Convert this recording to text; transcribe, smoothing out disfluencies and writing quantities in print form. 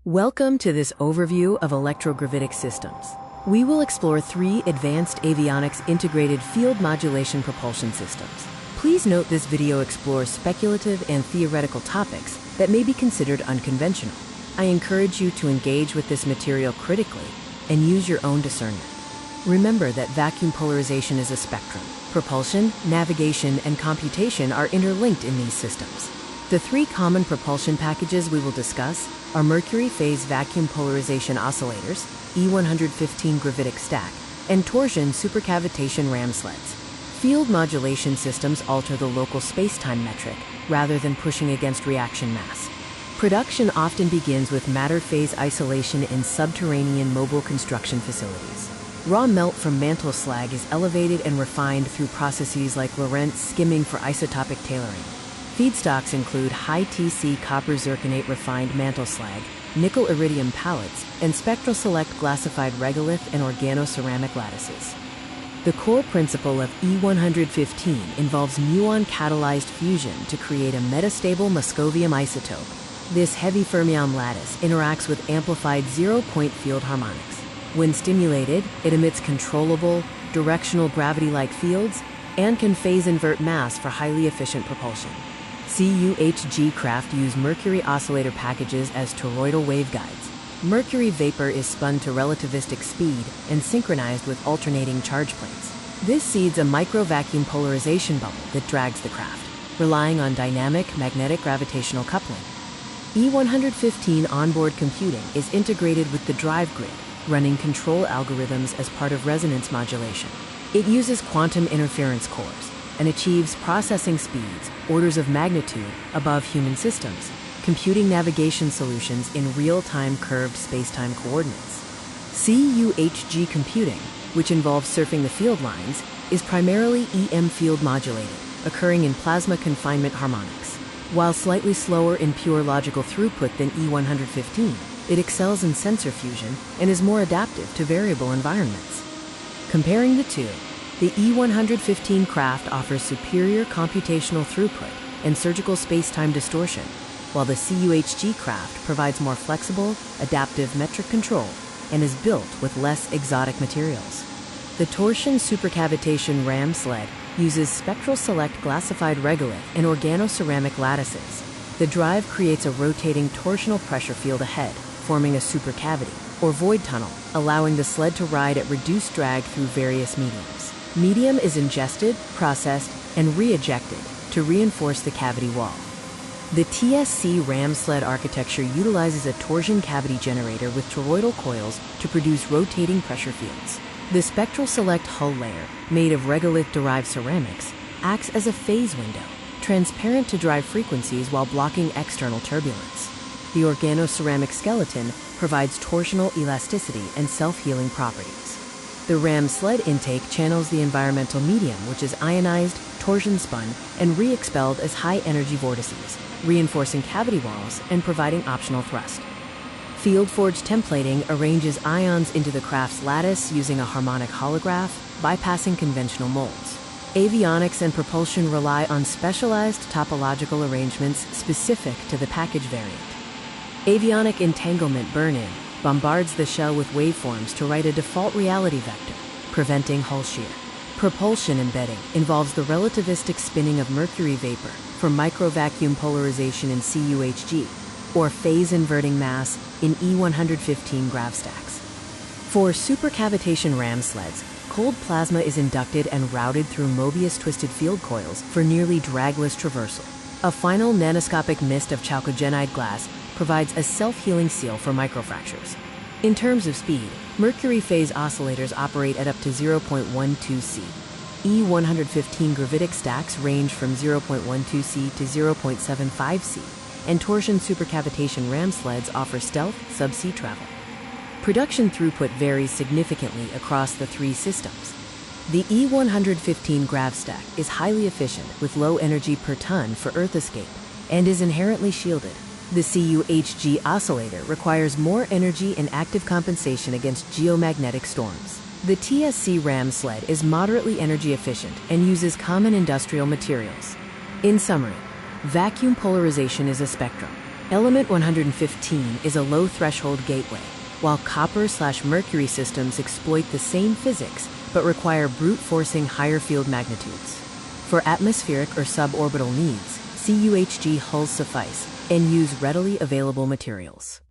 Welcome to this overview of electrogravitic systems. We will explore 3 advanced avionics integrated field modulation propulsion systems. Please note this video explores speculative and theoretical topics that may be considered unconventional. I encourage you to engage with this material critically and use your own discernment. Remember that vacuum polarization is a spectrum. Propulsion, navigation, and computation are interlinked in these systems. The 3 common propulsion packages we will discuss are mercury phase vacuum polarization oscillators, E115 gravitic stack, and torsion supercavitation ram sleds. Field modulation systems alter the local space-time metric rather than pushing against reaction mass. Production often begins with matter phase isolation in subterranean mobile construction facilities. Raw melt from mantle slag is elevated and refined through processes like Lorentz skimming for isotopic tailoring. Feedstocks include high TC copper zirconate refined mantle slag, nickel iridium pellets, and spectral select glassified regolith and organoceramic lattices. The core principle of E115 involves muon-catalyzed fusion to create a metastable moscovium isotope. This heavy fermion lattice interacts with amplified zero-point field harmonics. When stimulated, it emits controllable, directional gravity-like fields and can phase-invert mass for highly efficient propulsion. CUHG craft use mercury oscillator packages as toroidal waveguides. Mercury vapor is spun to relativistic speed and synchronized with alternating charge planes. This seeds a micro-vacuum polarization bubble that drags the craft, relying on dynamic magnetic gravitational coupling. E115 onboard computing is integrated with the drive grid, running control algorithms as part of resonance modulation. It uses quantum interference cores and achieves processing speeds orders of magnitude above human systems, computing navigation solutions in real-time curved space-time coordinates. CUHG computing, which involves surfing the field lines, is primarily EM field modulated, occurring in plasma confinement harmonics. While slightly slower in pure logical throughput than E115, it excels in sensor fusion and is more adaptive to variable environments. Comparing the two, the E115 craft offers superior computational throughput and surgical space-time distortion, while the CUHG craft provides more flexible, adaptive metric control and is built with less exotic materials. The torsion supercavitation ram sled uses spectral select glassified regolith and organoceramic lattices. The drive creates a rotating torsional pressure field ahead, forming a supercavity, or void tunnel, allowing the sled to ride at reduced drag through various mediums. Medium is ingested, processed, and re-ejected to reinforce the cavity wall. The TSC ram sled architecture utilizes a torsion cavity generator with toroidal coils to produce rotating pressure fields. The spectral select hull layer, made of regolith-derived ceramics, acts as a phase window, transparent to drive frequencies while blocking external turbulence. The organoceramic skeleton provides torsional elasticity and self-healing properties. The ram sled intake channels the environmental medium, which is ionized, torsion spun, and re-expelled as high-energy vortices, reinforcing cavity walls and providing optional thrust. Field-forged templating arranges ions into the craft's lattice using a harmonic holograph, bypassing conventional molds. Avionics and propulsion rely on specialized topological arrangements specific to the package variant. Avionic entanglement burn-in bombards the shell with waveforms to write a default reality vector, preventing hull shear. Propulsion embedding involves the relativistic spinning of mercury vapor for microvacuum polarization in CUHG, or phase-inverting mass in E115 grav stacks. For supercavitation ram sleds, cold plasma is inducted and routed through Mobius-twisted field coils for nearly dragless traversal. A final nanoscopic mist of chalcogenide glass provides a self-healing seal for microfractures. In terms of speed, mercury phase oscillators operate at up to 0.12 C. E115 gravitic stacks range from 0.12 C to 0.75 C, and torsion supercavitation ram sleds offer stealth sub-sea travel. Production throughput varies significantly across the 3 systems. The E115 grav stack is highly efficient with low energy per ton for earth escape and is inherently shielded. The CUHG oscillator requires more energy and active compensation against geomagnetic storms. The TSC ram sled is moderately energy efficient and uses common industrial materials. In summary, vacuum polarization is a spectrum. Element 115 is a low-threshold gateway, while copper/mercury systems exploit the same physics but require brute-forcing higher field magnitudes. For atmospheric or suborbital needs, CUHG hulls suffice and use readily available materials.